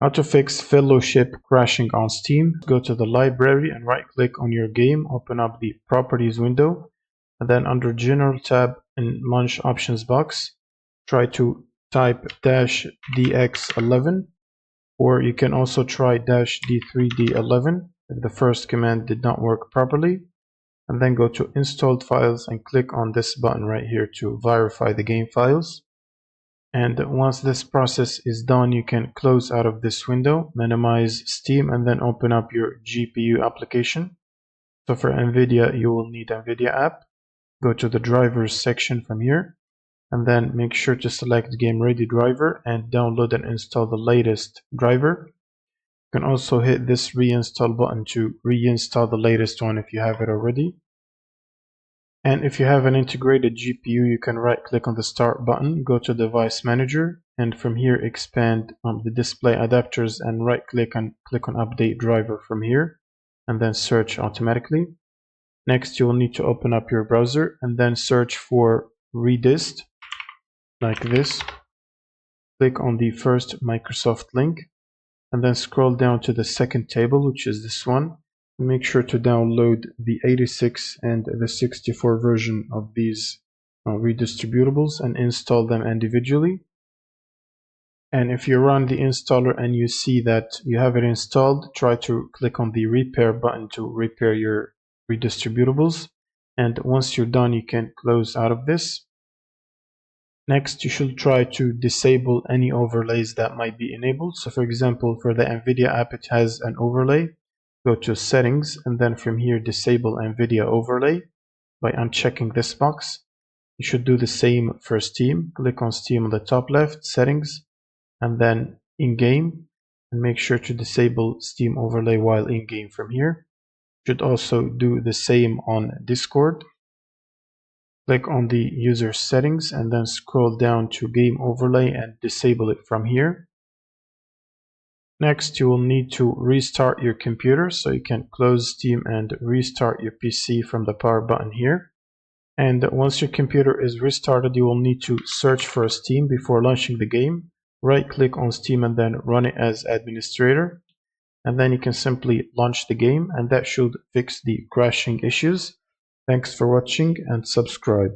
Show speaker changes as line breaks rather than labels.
How to fix fellowship crashing on Steam. Go to the library and right click on your game, open up the properties window, and then under general tab in launch options box, try to type -dx11, or you can also try -d3d11 if the first command did not work properly, and then go to installed files and click on this button right here to verify the game files. And once this process is done, you can close out of this window, minimize Steam, and then open up your GPU application. So for NVIDIA, you will need NVIDIA app. Go to the drivers section from here, and then make sure to select Game Ready driver and download and install the latest driver. You can also hit this reinstall button to reinstall the latest one if you have it already. And if you have an integrated GPU, you can right click on the start button, go to device manager, and from here expand the display adapters and right click and click on update driver from here, and then search automatically. Next, you will need to open up your browser and then search for redist like this. Click on the first Microsoft link and then scroll down to the second table, which is this one. Make sure to download the 86 and the 64 version of these redistributables and install them individually. And if you run the installer and you see that you have it installed, try to click on the repair button to repair your redistributables. And once you're done, you can close out of this. Next, you should try to disable any overlays that might be enabled. So for example, for the NVIDIA app, it has an overlay. Go to settings and then from here disable NVIDIA overlay by unchecking this box. You should do the same for Steam. Click on Steam on the top left, settings, and then in-game, and make sure to disable Steam overlay while in-game from here. You should also do the same on Discord. Click on the user settings and then scroll down to game overlay and disable it from here. Next, you will need to restart your computer, so you can close Steam and restart your PC from the power button here. And once your computer is restarted, you will need to search for Steam before launching the game. Right click on Steam and then run it as administrator. And then you can simply launch the game, and that should fix the crashing issues. Thanks for watching and subscribe.